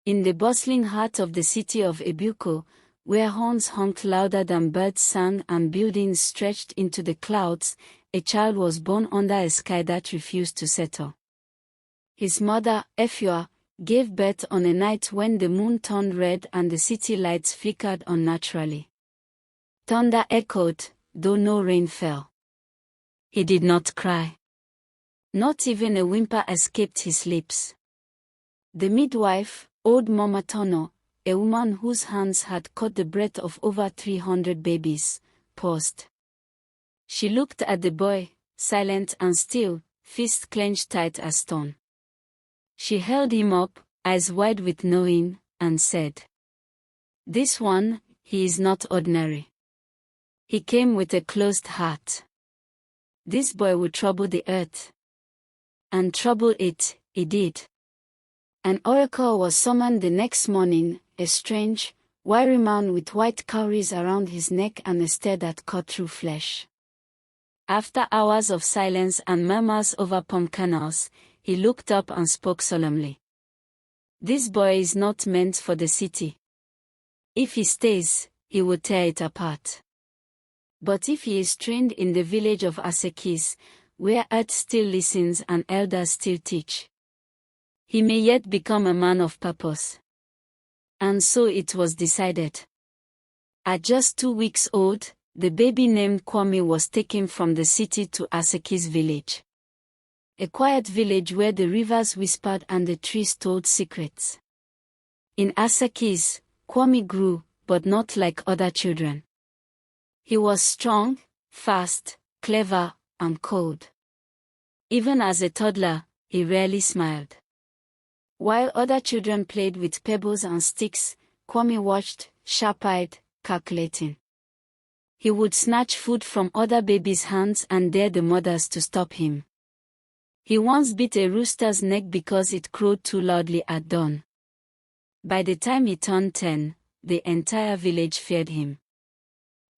In the bustling heart of the city of Ebuko, where horns honked louder than birds sang and buildings stretched into the clouds, a child was born under a sky that refused to settle. His mother, Efua, gave birth on a night when the moon turned red and the city lights flickered unnaturally. Thunder echoed, though no rain fell. He did not cry. Not even a whimper escaped his lips. The midwife, old Mama Tono, a woman whose hands had caught the breath of over 300 babies, paused. She looked at the boy, silent and still, fists clenched tight as stone. She held him up, eyes wide with knowing, and said, "This one, he is not ordinary. He came with a closed heart. This boy will trouble the earth." And trouble it, he did. An oracle was summoned the next morning, a strange, wiry man with white cowries around his neck and a stare that cut through flesh. After hours of silence and murmurs over palm kernels, he looked up and spoke solemnly. "This boy is not meant for the city. If he stays, he will tear it apart. But if he is trained in the village of Asekis, where earth still listens and elders still teach, he may yet become a man of purpose." And so it was decided. At just 2 weeks old, the baby named Kwame was taken from the city to Asekis village. A quiet village where the rivers whispered and the trees told secrets. In Asekis, Kwame grew, but not like other children. He was strong, fast, clever, and cold. Even as a toddler, he rarely smiled. While other children played with pebbles and sticks, Kwame watched, sharp-eyed, calculating. He would snatch food from other babies' hands and dare the mothers to stop him. He once bit a rooster's neck because it crowed too loudly at dawn. By the time he turned 10, the entire village feared him.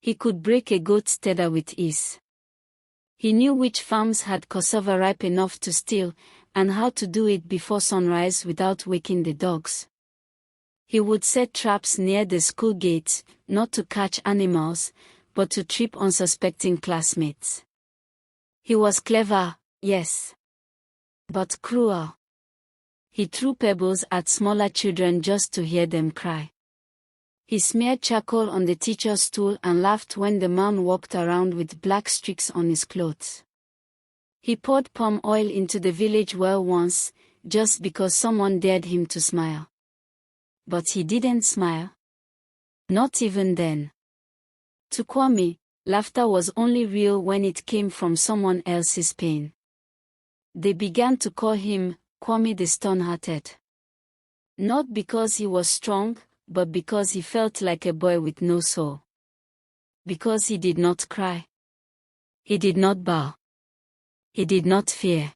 He could break a goat's tether with ease. He knew which farms had cassava ripe enough to steal, and how to do it before sunrise without waking the dogs. He would set traps near the school gates, not to catch animals, but to trip unsuspecting classmates. He was clever, yes, but cruel. He threw pebbles at smaller children just to hear them cry. He smeared charcoal on the teacher's stool and laughed when the man walked around with black streaks on his clothes. He poured palm oil into the village well once, just because someone dared him to smile. But he didn't smile. Not even then. To Kwame, laughter was only real when it came from someone else's pain. They began to call him Kwame the Stone-Hearted. Not because he was strong, but because he felt like a boy with no soul. Because he did not cry. He did not bow. He did not fear.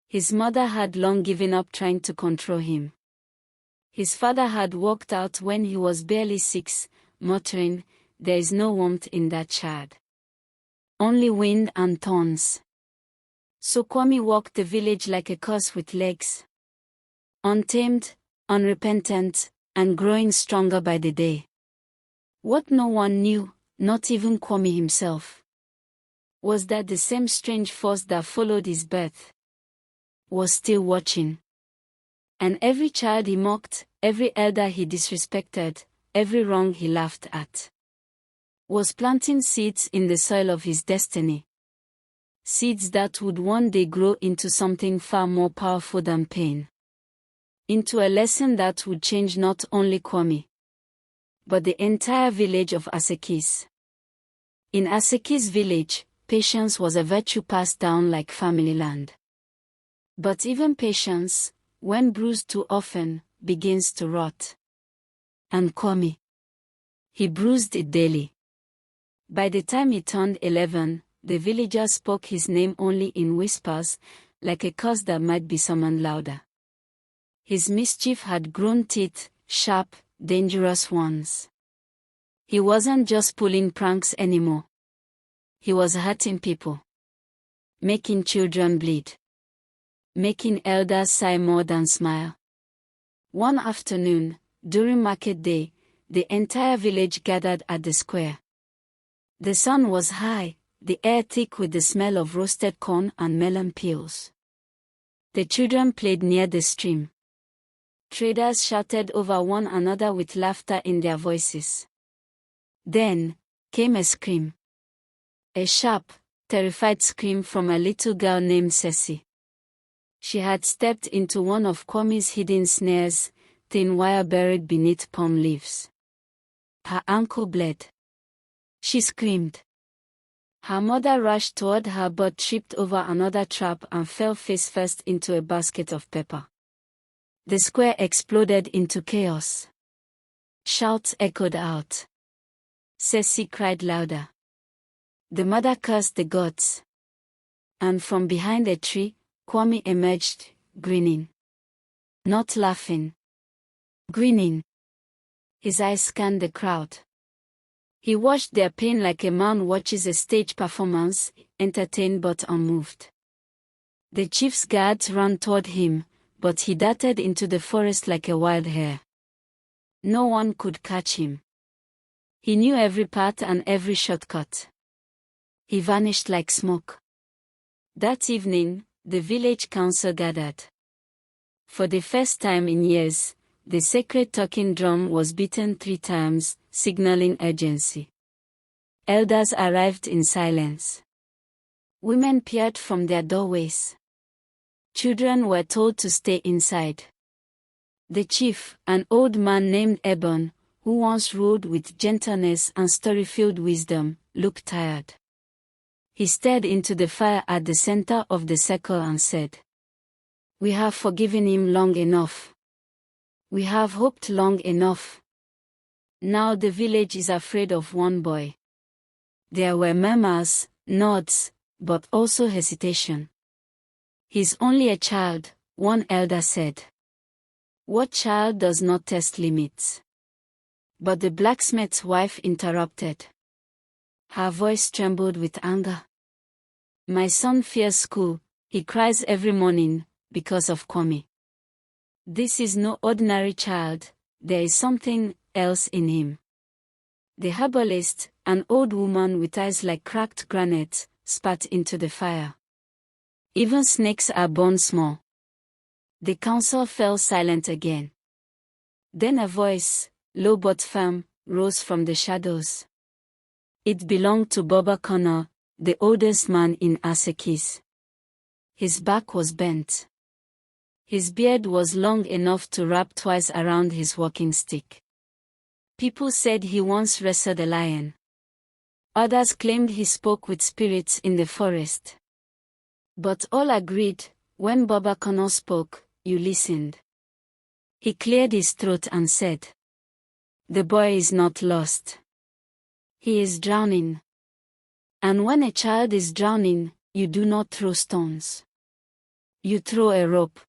His mother had long given up trying to control him. His father had walked out when he was barely 6, muttering, "There is no warmth in that child. Only wind and thorns." So Kwame walked the village like a horse with legs. Untamed, unrepentant, and growing stronger by the day. What no one knew, not even Kwame himself, was that the same strange force that followed his birth was still watching. And every child he mocked, every elder he disrespected, every wrong he laughed at, was planting seeds in the soil of his destiny. Seeds that would one day grow into something far more powerful than pain. Into a lesson that would change not only Kwame, but the entire village of Asekis. In Asekis village, patience was a virtue passed down like family land. But even patience, when bruised too often, begins to rot. And Kwame, he bruised it daily. By the time he turned 11, the villagers spoke his name only in whispers, like a curse that might be summoned louder. His mischief had grown teeth, sharp, dangerous ones. He wasn't just pulling pranks anymore. He was hurting people. Making children bleed. Making elders sigh more than smile. One afternoon, during market day, the entire village gathered at the square. The sun was high, the air thick with the smell of roasted corn and melon peels. The children played near the stream. Traders shouted over one another with laughter in their voices. Then came a scream. A sharp, terrified scream from a little girl named Ceci. She had stepped into one of Kwame's hidden snares, thin wire buried beneath palm leaves. Her ankle bled. She screamed. Her mother rushed toward her but tripped over another trap and fell face first into a basket of pepper. The square exploded into chaos. Shouts echoed out. Ceci cried louder. The mother cursed the gods. And from behind a tree, Kwame emerged, grinning. Not laughing. Grinning. His eyes scanned the crowd. He watched their pain like a man watches a stage performance, entertained but unmoved. The chief's guards ran toward him, but he darted into the forest like a wild hare. No one could catch him. He knew every path and every shortcut. He vanished like smoke. That evening, the village council gathered. For the first time in years, the sacred talking drum was beaten 3 times, signaling urgency. Elders arrived in silence. Women peered from their doorways. Children were told to stay inside. The chief, an old man named Ebon, who once ruled with gentleness and story-filled wisdom, looked tired. He stared into the fire at the center of the circle and said, "We have forgiven him long enough. We have hoped long enough. Now the village is afraid of one boy." There were murmurs, nods, but also hesitation. "He's only a child," one elder said. "What child does not test limits?" But the blacksmith's wife interrupted. Her voice trembled with anger. "My son fears school, he cries every morning, because of Kwame. This is no ordinary child, there is something else in him." The herbalist, an old woman with eyes like cracked granite, spat into the fire. "Even snakes are born small." The council fell silent again. Then a voice, low but firm, rose from the shadows. It belonged to Baba Connor, the oldest man in Asekis. His back was bent. His beard was long enough to wrap twice around his walking stick. People said he once wrestled a lion. Others claimed he spoke with spirits in the forest. But all agreed, when Baba Connor spoke, you listened. He cleared his throat and said, "The boy is not lost. He is drowning. And when a child is drowning, you do not throw stones. You throw a rope."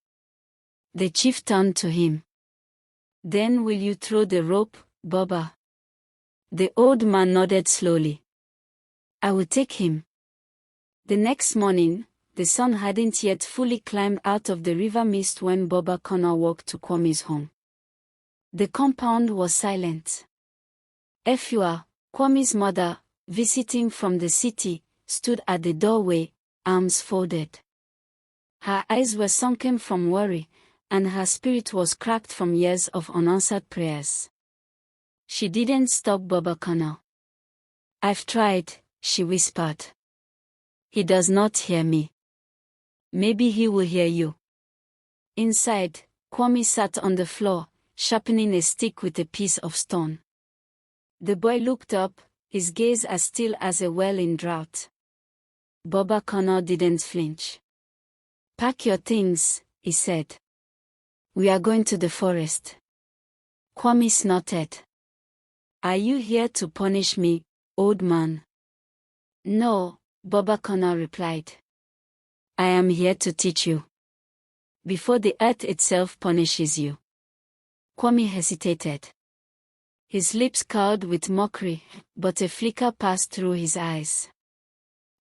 The chief turned to him. "Then will you throw the rope, Baba?" The old man nodded slowly. "I will take him." The next morning, the sun hadn't yet fully climbed out of the river mist when Baba Connor walked to Kwame's home. The compound was silent. Efua, Kwame's mother, visiting from the city, stood at the doorway, arms folded. Her eyes were sunken from worry, and her spirit was cracked from years of unanswered prayers. She didn't stop Baba Connor. "I've tried," she whispered. "He does not hear me. Maybe he will hear you." Inside, Kwame sat on the floor, sharpening a stick with a piece of stone. The boy looked up, his gaze as still as a well in drought. Baba Connor didn't flinch. "Pack your things," he said. "We are going to the forest." Kwame snorted. "Are you here to punish me, old man?" "No," Baba Connor replied. "I am here to teach you. Before the earth itself punishes you." Kwame hesitated. His lips curled with mockery, but a flicker passed through his eyes.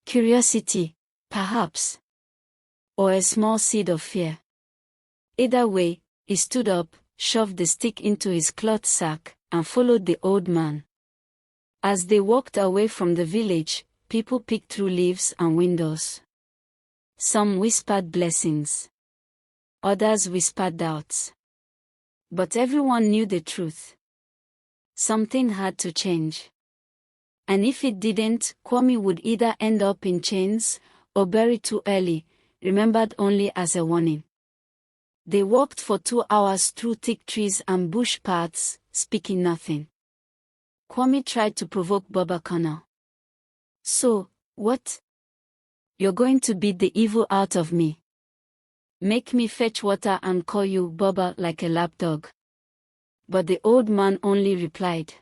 Curiosity, perhaps. Or a small seed of fear. Either way, he stood up, shoved the stick into his cloth sack, and followed the old man. As they walked away from the village, people peeked through leaves and windows. Some whispered blessings. Others whispered doubts. But everyone knew the truth. Something had to change. And if it didn't, Kwame would either end up in chains, or buried too early, remembered only as a warning. They walked for 2 hours through thick trees and bush paths, speaking nothing. Kwame tried to provoke Baba Kana. "So, what? You're going to beat the evil out of me? Make me fetch water and call you Baba like a lapdog?" But the old man only replied,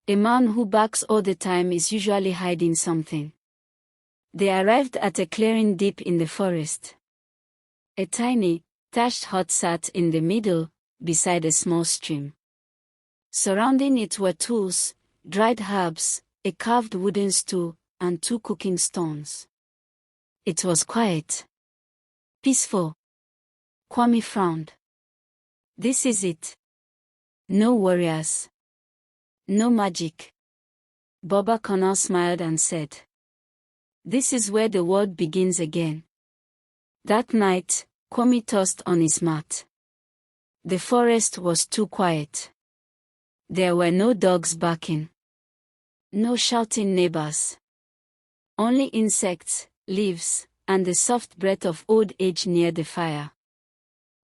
"A man who barks all the time is usually hiding something." They arrived at a clearing deep in the forest. A tiny, thatched hut sat in the middle, beside a small stream. Surrounding it were tools, dried herbs, a carved wooden stool, and 2 cooking stones. It was quiet. Peaceful. Kwame frowned. This is it. No warriors. No magic. Baba Kana smiled and said, "This is where the world begins again." That night, Kwame tossed on his mat. The forest was too quiet. There were no dogs barking. No shouting neighbors. Only insects, leaves, and the soft breath of old age near the fire.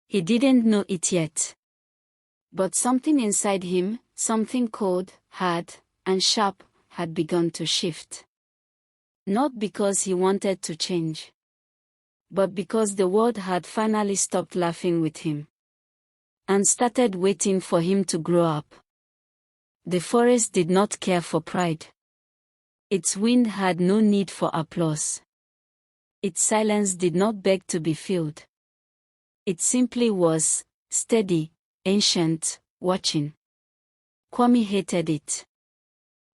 He didn't know it yet. But something inside him, something cold, hard, and sharp, had begun to shift. Not because he wanted to change, but because the world had finally stopped laughing with him and started waiting for him to grow up. The forest did not care for pride. Its wind had no need for applause. Its silence did not beg to be filled. It simply was, steady, ancient, watching. Kwame hated it.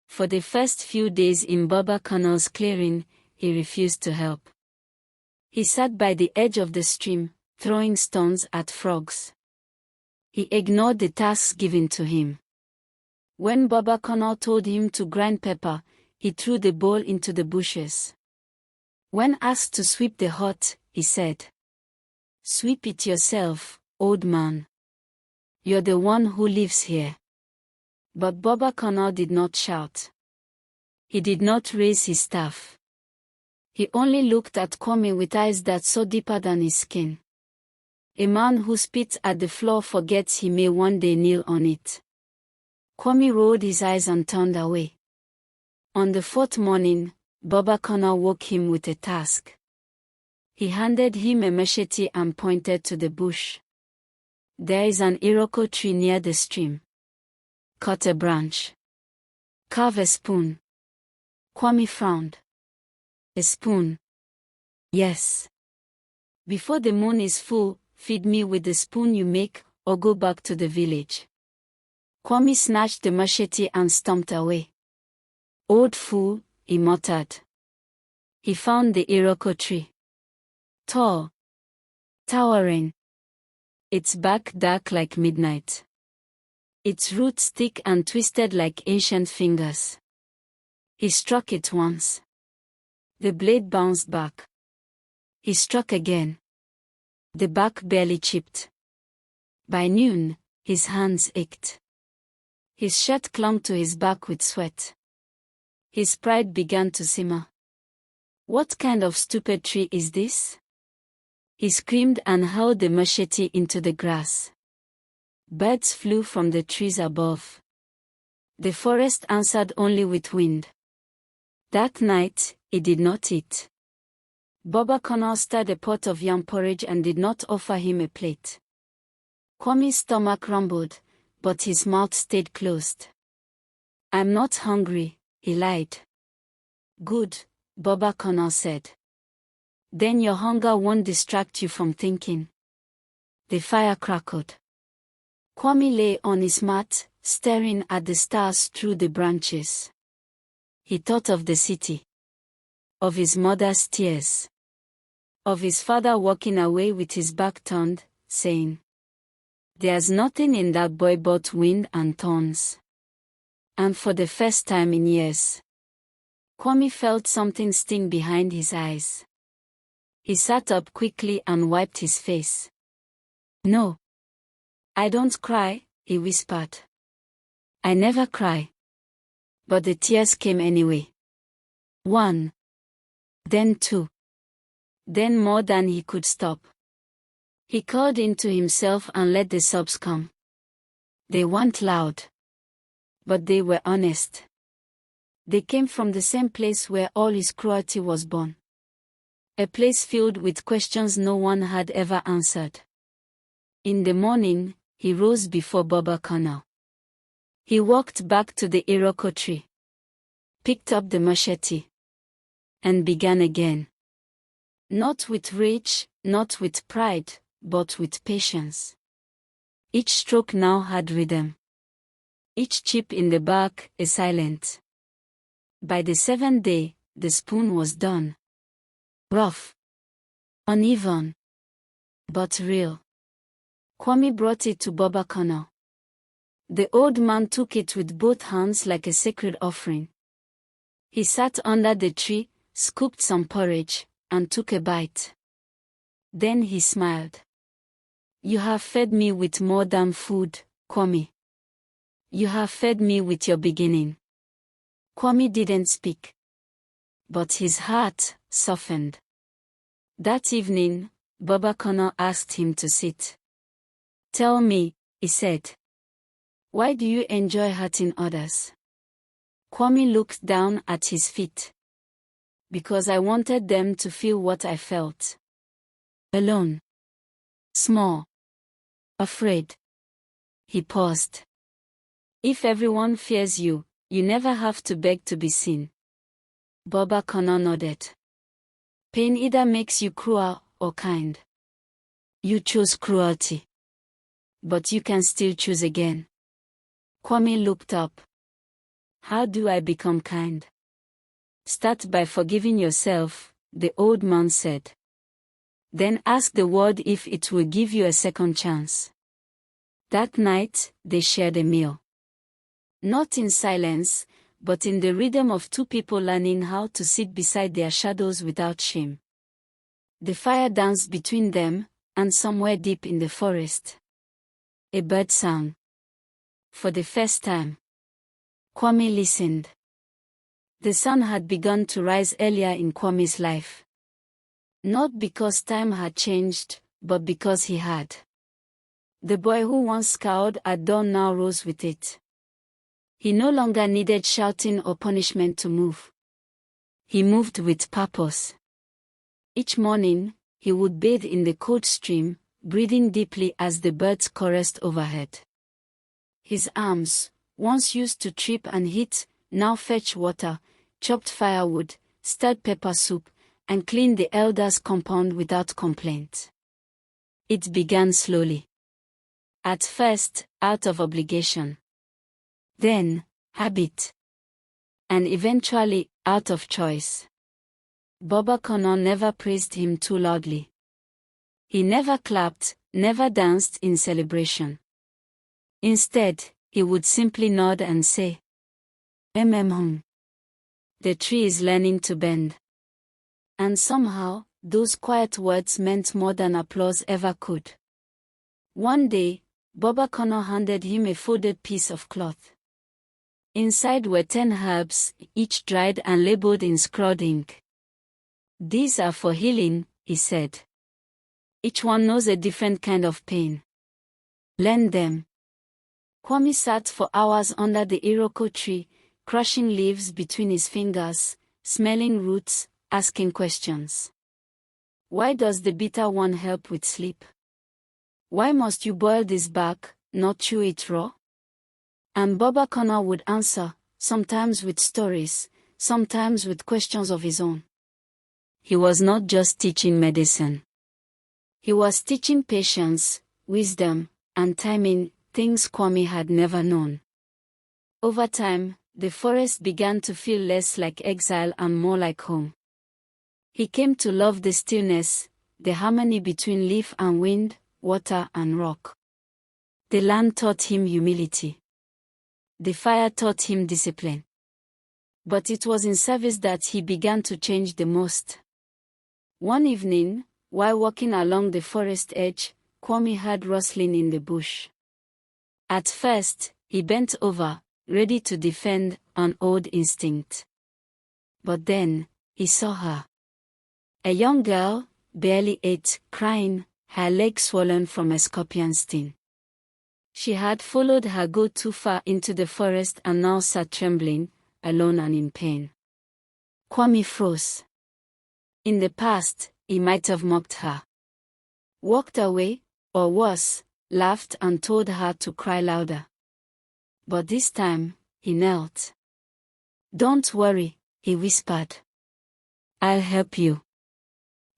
For the first few days in Baba Kana's clearing, he refused to help. He sat by the edge of the stream, throwing stones at frogs. He ignored the tasks given to him. When Baba Kana told him to grind pepper, he threw the bowl into the bushes. When asked to sweep the hut, he said, "Sweep it yourself, old man. You're the one who lives here." But Baba Kana did not shout. He did not raise his staff. He only looked at Kwame with eyes that saw deeper than his skin. A man who spits at the floor forgets he may one day kneel on it. Kwame rolled his eyes and turned away. On the 4th morning, Baba Kana woke him with a task. He handed him a machete and pointed to the bush. "There is an iroko tree near the stream. Cut a branch. Carve a spoon." Kwame frowned. "A spoon? Yes. Before the moon is full, feed me with the spoon you make, or go back to the village." Kwame snatched the machete and stomped away. "Old fool," he muttered. He found the iroko tree. Tall. Towering. Its bark dark like midnight. Its roots thick and twisted like ancient fingers. He struck it once. The blade bounced back. He struck again. The bark barely chipped. By noon, his hands ached. His shirt clung to his back with sweat. His pride began to simmer. "What kind of stupid tree is this?" He screamed and hurled the machete into the grass. Birds flew from the trees above. The forest answered only with wind. That night, he did not eat. Baba Kana stirred a pot of yam porridge and did not offer him a plate. Kwame's stomach rumbled, but his mouth stayed closed. "I'm not hungry," he lied. "Good," Baba Kana said. "Then your hunger won't distract you from thinking." The fire crackled. Kwame lay on his mat, staring at the stars through the branches. He thought of the city. Of his mother's tears. Of his father walking away with his back turned, saying, There's nothing in that boy but wind and thorns. And for the first time in years, Kwame felt something sting behind his eyes. He sat up quickly and wiped his face. "No. I don't cry," he whispered. "I never cry." But the tears came anyway. 1. Then 2. Then more than he could stop. He called into himself and let the sobs come. They weren't loud. But they were honest. They came from the same place where all his cruelty was born. A place filled with questions no one had ever answered. In the morning, he rose before Baba Kana. He walked back to the Iroko tree, picked up the machete, and began again. Not with rage, not with pride, but with patience. Each stroke now had rhythm. Each chip in the bark a silent. By the 7th day, the spoon was done. Rough, uneven, but real. Kwame brought it to Baba Kana. The old man took it with both hands like a sacred offering. He sat under the tree, scooped some porridge, and took a bite. Then he smiled. "You have fed me with more than food, Kwame. You have fed me with your beginning." Kwame didn't speak. But his heart softened. That evening, Baba Kana asked him to sit. "Tell me," he said. "Why do you enjoy hurting others?" Kwame looked down at his feet. "Because I wanted them to feel what I felt. Alone. Small. Afraid." He paused. "If everyone fears you, you never have to beg to be seen." Baba Kana nodded. "Pain either makes you cruel or kind. You chose cruelty. But you can still choose again." Kwame looked up. "How do I become kind?" "Start by forgiving yourself," the old man said. "Then ask the world if it will give you a second chance." That night, they shared a meal. Not in silence, but in the rhythm of two people learning how to sit beside their shadows without shame. The fire danced between them, and somewhere deep in the forest, a bird sang. For the first time, Kwame listened. The sun had begun to rise earlier in Kwame's life. Not because time had changed, but because he had. The boy who once scowled at dawn now rose with it. He no longer needed shouting or punishment to move. He moved with purpose. Each morning, he would bathe in the cold stream, breathing deeply as the birds chorused overhead. His arms, once used to trip and hit, now fetched water, chopped firewood, stirred pepper soup, and cleaned the elders' compound without complaint. It began slowly. At first, out of obligation. Then, habit. And eventually, out of choice. Baba Kana never praised him too loudly. He never clapped, never danced in celebration. Instead, he would simply nod and say, "Mm. The tree is learning to bend." And somehow, those quiet words meant more than applause ever could. One day, Baba Kana handed him a folded piece of cloth. Inside were 10 herbs, each dried and labeled in scrawled ink. "These are for healing," he said. "Each one knows a different kind of pain. Learn them." Kwame sat for hours under the Iroko tree, crushing leaves between his fingers, smelling roots, asking questions. Why does the bitter one help with sleep? Why must you boil this bark, not chew it raw? And Baba Kana would answer, sometimes with stories, sometimes with questions of his own. He was not just teaching medicine. He was teaching patience, wisdom, and timing, things Kwame had never known. Over time, the forest began to feel less like exile and more like home. He came to love the stillness, the harmony between leaf and wind, water and rock. The land taught him humility. The fire taught him discipline. But it was in service that he began to change the most. One evening, while walking along the forest edge, Kwame heard rustling in the bush. At first, he bent over, ready to defend, an old instinct. But then, he saw her. A young girl, barely 8, crying, her leg swollen from a scorpion sting. She had followed her goat too far into the forest and now sat trembling, alone and in pain. Kwame froze. In the past, he might have mocked her, walked away, or worse, laughed and told her to cry louder. But this time, he knelt. "Don't worry," he whispered. "I'll help you."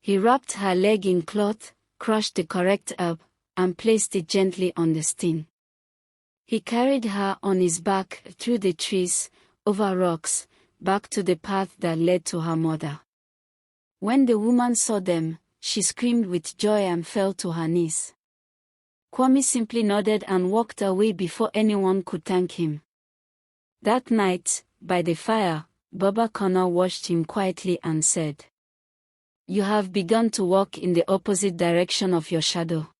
He wrapped her leg in cloth, crushed the correct herb, and placed it gently on the sting. He carried her on his back, through the trees, over rocks, back to the path that led to her mother. When the woman saw them, she screamed with joy and fell to her knees. Kwame simply nodded and walked away before anyone could thank him. That night, by the fire, Baba Connor watched him quietly and said, "You have begun to walk in the opposite direction of your shadow."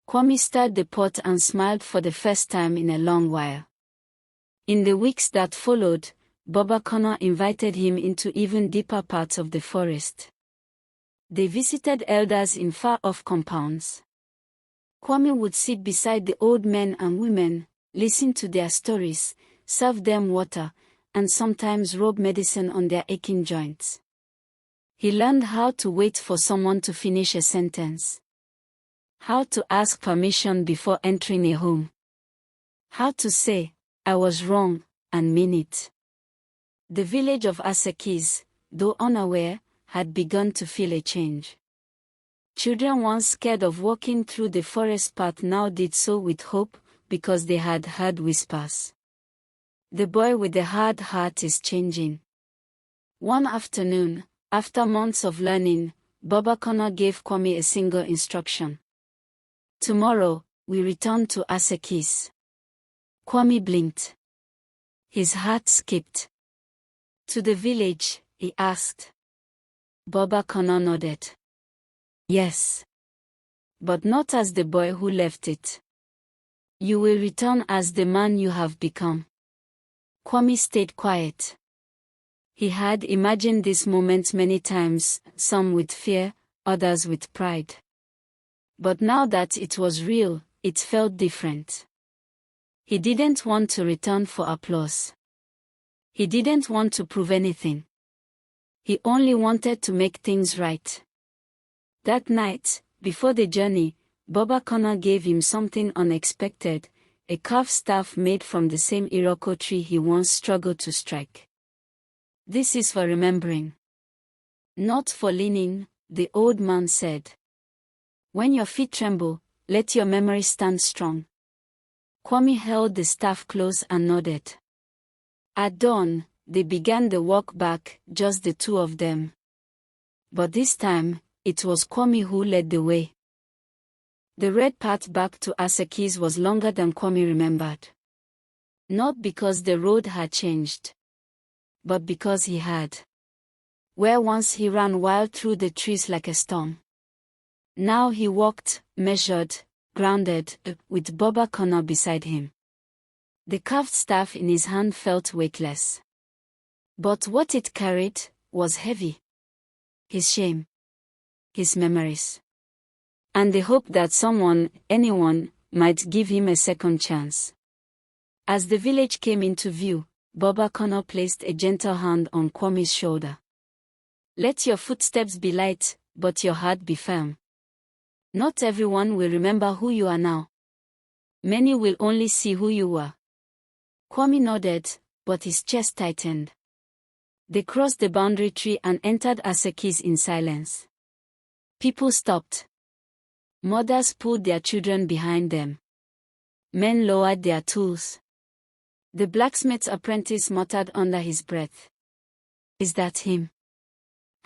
Kwame stirred the pot and smiled for the first time in a long while. In the weeks that followed, Baba Connor invited him into even deeper parts of the forest. They visited elders in far-off compounds. Kwame would sit beside the old men and women, listen to their stories, serve them water, and sometimes rub medicine on their aching joints. He learned how to wait for someone to finish a sentence, how to ask permission before entering a home, how to say, "I was wrong," and mean it. The village of Asekis, though unaware, had begun to feel a change. Children once scared of walking through the forest path now did so with hope, because they had heard whispers. The boy with the hard heart is changing. One afternoon, after months of learning, Baba Connor gave Kwame a single instruction. "Tomorrow, we return to Asekis." Kwame blinked. His heart skipped. "To the village?" he asked. Baba Connor nodded. "Yes. But not as the boy who left it. You will return as the man you have become." Kwame stayed quiet. He had imagined this moment many times, some with fear, others with pride. But now that it was real, it felt different. He didn't want to return for applause. He didn't want to prove anything. He only wanted to make things right. That night, before the journey, Baba Connor gave him something unexpected, a carved staff made from the same Iroko tree he once struggled to strike. "This is for remembering, not for leaning," the old man said. "When your feet tremble, let your memory stand strong." Kwame held the staff close and nodded. At dawn, they began the walk back, just the two of them. But this time, it was Kwame who led the way. The red path back to Asekis was longer than Kwame remembered. Not because the road had changed, but because he had. Where once he ran wild through the trees like a storm, now he walked, measured, grounded, with Baba Connor beside him. The carved staff in his hand felt weightless. But what it carried was heavy. His shame, his memories, and the hope that someone, anyone, might give him a second chance. As the village came into view, Baba Connor placed a gentle hand on Kwame's shoulder. "Let your footsteps be light, but your heart be firm. Not everyone will remember who you are now. Many will only see who you were." Kwame nodded, but his chest tightened. They crossed the boundary tree and entered Asekis in silence. People stopped. Mothers pulled their children behind them. Men lowered their tools. The blacksmith's apprentice muttered under his breath, "Is that him?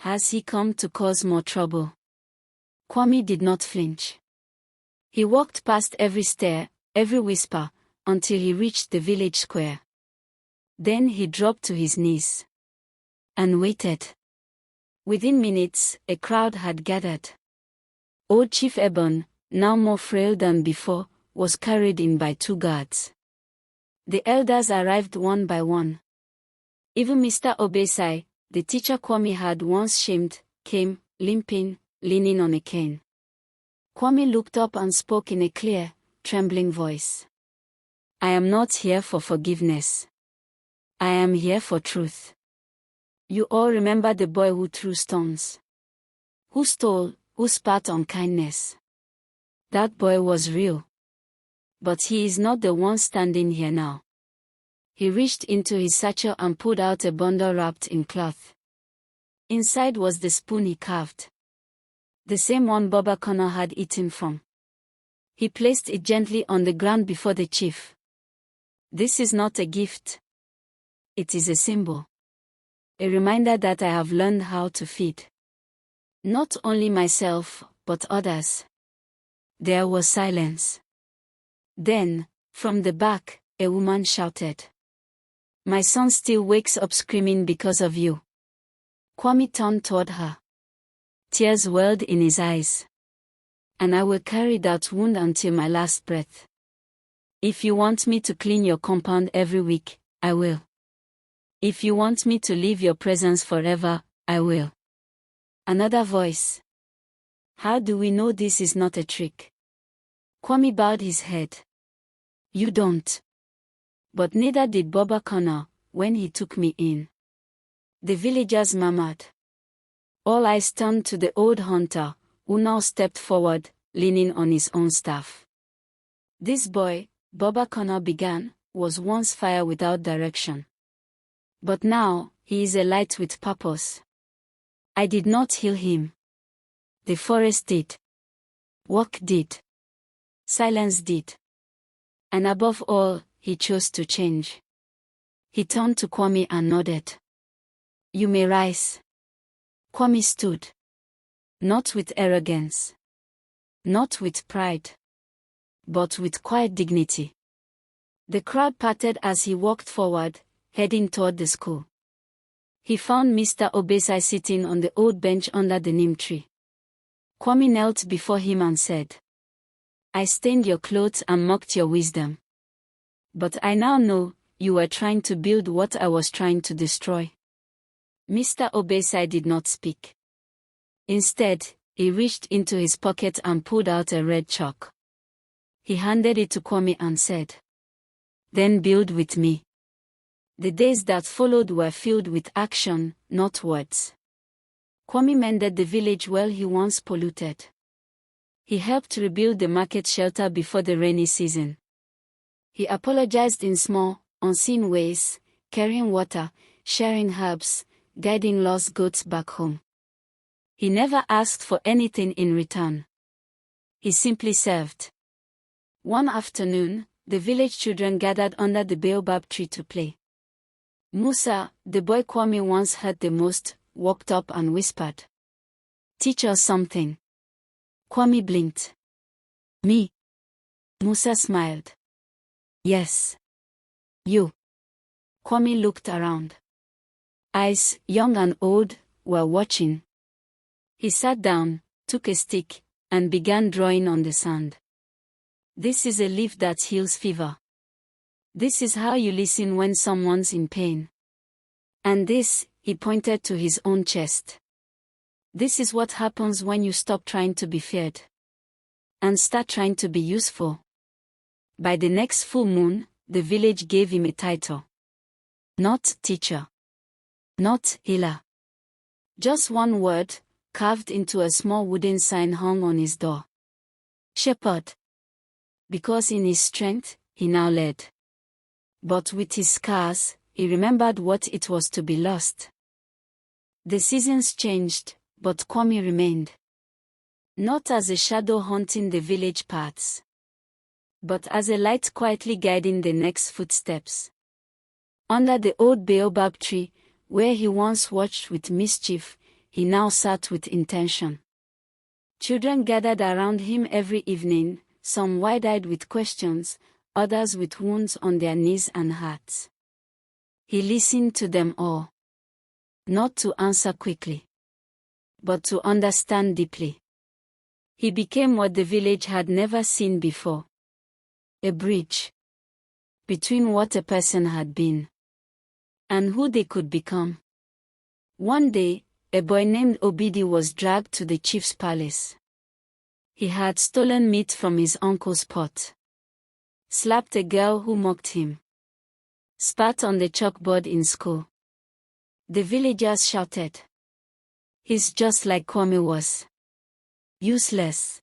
Has he come to cause more trouble?" Kwame did not flinch. He walked past every stair, every whisper, until he reached the village square. Then he dropped to his knees and waited. Within minutes, a crowd had gathered. Old Chief Ebon, now more frail than before, was carried in by 2 guards. The elders arrived one by one. Even Mr. Obesai, the teacher Kwame had once shamed, came, limping, leaning on a cane. Kwame looked up and spoke in a clear, trembling voice. "I am not here for forgiveness. I am here for truth. You all remember the boy who threw stones, who stole, who spat on kindness. That boy was real. But he is not the one standing here now." He reached into his satchel and pulled out a bundle wrapped in cloth. Inside was the spoon he carved, the same one Baba Connor had eaten from. He placed it gently on the ground before the chief. "This is not a gift. It is a symbol. A reminder that I have learned how to feed. Not only myself, but others." There was silence. Then, from the back, a woman shouted, "My son still wakes up screaming because of you." Kwame turned toward her. Tears welled in his eyes. "And I will carry that wound until my last breath. If you want me to clean your compound every week, I will. If you want me to leave your presence forever, I will." Another voice. "How do we know this is not a trick?" Kwame bowed his head. "You don't. But neither did Baba Connor, when he took me in." The villagers murmured. All eyes turned to the old hunter, who now stepped forward, leaning on his own staff. "This boy," Baba Connor began, "was once fire without direction. But now, he is a light with purpose. I did not heal him. The forest did. Work did. Silence did. And above all, he chose to change." He turned to Kwame and nodded. "You may rise." Kwame stood. Not with arrogance. Not with pride. But with quiet dignity. The crowd parted as he walked forward, heading toward the school. He found Mr. Obesai sitting on the old bench under the neem tree. Kwame knelt before him and said, "I stained your clothes and mocked your wisdom. But I now know, you were trying to build what I was trying to destroy." Mr. Obesai did not speak. Instead, he reached into his pocket and pulled out a red chalk. He handed it to Kwame and said, "Then build with me." The days that followed were filled with action, not words. Kwame mended the village well he once polluted. He helped rebuild the market shelter before the rainy season. He apologized in small, unseen ways, carrying water, sharing herbs, guiding lost goats back home. He never asked for anything in return. He simply served. One afternoon, the village children gathered under the baobab tree to play. Musa, the boy Kwame once heard the most, walked up and whispered, "Teach us something." Kwame blinked. "Me?" Musa smiled. "Yes. You." Kwame looked around. Eyes, young and old, were watching. He sat down, took a stick, and began drawing on the sand. "This is a leaf that heals fever. This is how you listen when someone's in pain. And this," he pointed to his own chest. "This is what happens when you stop trying to be feared and start trying to be useful." By the next full moon, the village gave him a title. Not teacher. Not healer. Just one word, carved into a small wooden sign hung on his door. Shepherd. Because in his strength, he now led. But with his scars, he remembered what it was to be lost. The seasons changed, but Kwame remained. Not as a shadow haunting the village paths, but as a light quietly guiding the next footsteps. Under the old baobab tree, where he once watched with mischief, he now sat with intention. Children gathered around him every evening, some wide-eyed with questions, others with wounds on their knees and hearts. He listened to them all. Not to answer quickly, but to understand deeply. He became what the village had never seen before. A bridge between what a person had been and who they could become. One day, a boy named Obidi was dragged to the chief's palace. He had stolen meat from his uncle's pot, slapped a girl who mocked him, spat on the chalkboard in school. The villagers shouted, "He's just like Kwame was. Useless.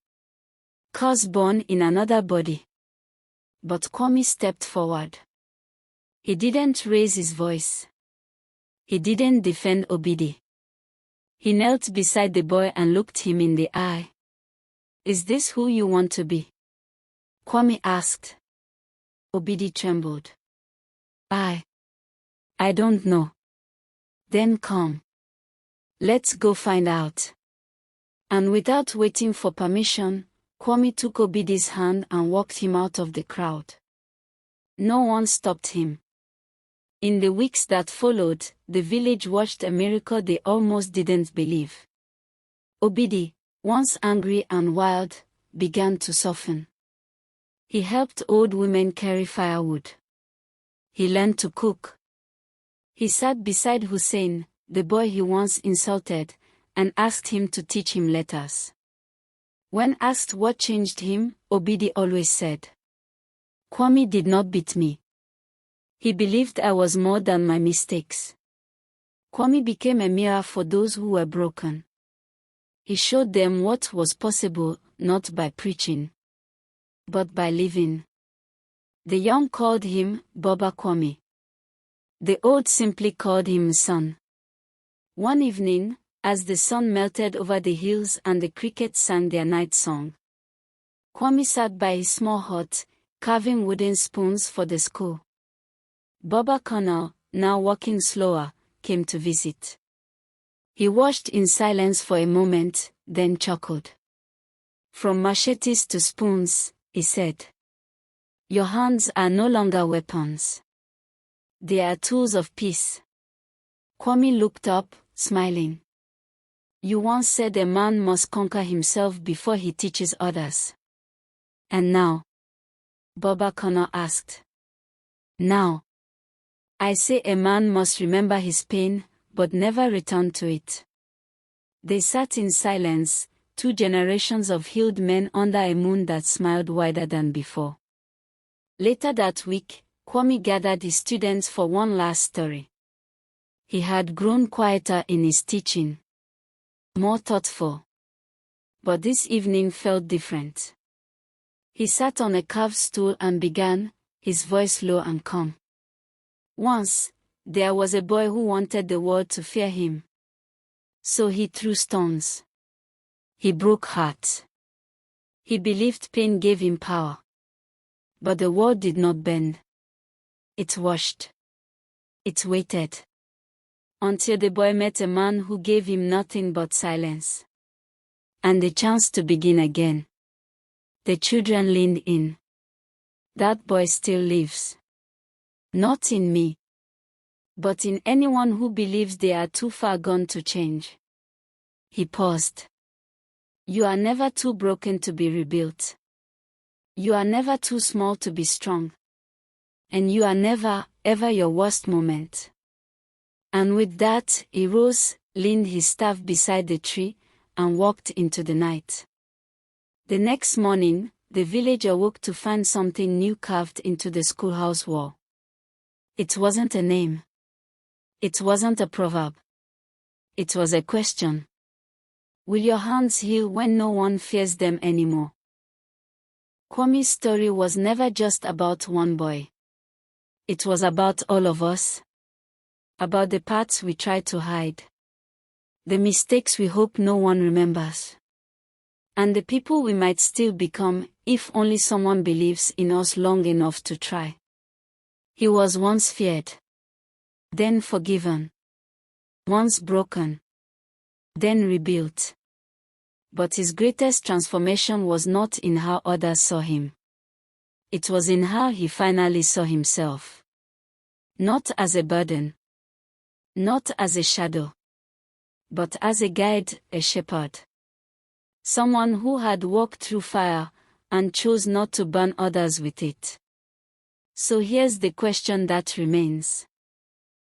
Curse born in another body." But Kwame stepped forward. He didn't raise his voice. He didn't defend Obidi. He knelt beside the boy and looked him in the eye. "Is this who you want to be?" Kwame asked. Obidi trembled. I don't know." "Then come. Let's go find out." And without waiting for permission, Kwame took Obidi's hand and walked him out of the crowd. No one stopped him. In the weeks that followed, the village watched a miracle they almost didn't believe. Obidi, once angry and wild, began to soften. He helped old women carry firewood. He learned to cook. He sat beside Hussein, the boy he once insulted, and asked him to teach him letters. When asked what changed him, Obidi always said, "Kwame did not beat me. He believed I was more than my mistakes." Kwame became a mirror for those who were broken. He showed them what was possible, not by preaching, but by living. The young called him Baba Kwame. The old simply called him son. One evening, as the sun melted over the hills and the crickets sang their night song, Kwame sat by his small hut, carving wooden spoons for the school. Baba Colonel, now walking slower, came to visit. He watched in silence for a moment, then chuckled. "From machetes to spoons," he said. "Your hands are no longer weapons. They are tools of peace." Kwame looked up, smiling. "You once said a man must conquer himself before he teaches others. And now?" Baba Colonel asked. "Now, I say a man must remember his pain, but never return to it." They sat in silence, 2 generations of healed men under a moon that smiled wider than before. Later that week, Kwame gathered his students for one last story. He had grown quieter in his teaching, more thoughtful. But this evening felt different. He sat on a carved stool and began, his voice low and calm. "Once, there was a boy who wanted the world to fear him. So he threw stones. He broke hearts. He believed pain gave him power. But the world did not bend. It watched. It waited. Until the boy met a man who gave him nothing but silence. And the chance to begin again. The children leaned in. That boy still lives. Not in me, but in anyone who believes they are too far gone to change." He paused. "You are never too broken to be rebuilt. You are never too small to be strong. And you are never, ever your worst moment." And with that, he rose, leaned his staff beside the tree, and walked into the night. The next morning, the village awoke to find something new carved into the schoolhouse wall. It wasn't a name. It wasn't a proverb. It was a question. Will your hands heal when no one fears them anymore? Kwame's story was never just about one boy. It was about all of us. About the parts we try to hide. The mistakes we hope no one remembers. And the people we might still become, if only someone believes in us long enough to try. He was once feared. Then forgiven. Once broken. Then rebuilt. But his greatest transformation was not in how others saw him. It was in how he finally saw himself. Not as a burden. Not as a shadow. But as a guide, a shepherd. Someone who had walked through fire, and chose not to burn others with it. So here's the question that remains.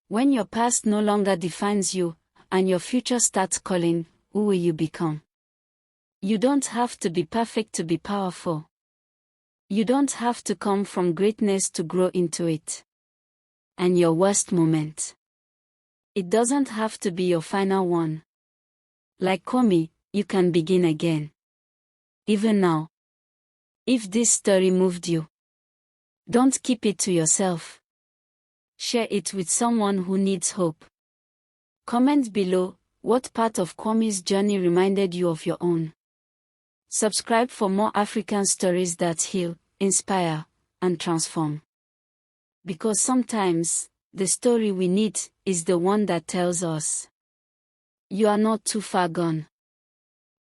When your past no longer defines you, and your future starts calling, who will you become? You don't have to be perfect to be powerful. You don't have to come from greatness to grow into it. And your worst moment. It doesn't have to be your final one. Like Kwame, you can begin again. Even now. If this story moved you, don't keep it to yourself. Share it with someone who needs hope. Comment below what part of Kwame's journey reminded you of your own. Subscribe for more African stories that heal, inspire, and transform. Because sometimes, the story we need is the one that tells us, you are not too far gone.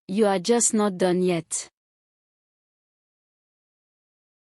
You are just not done yet.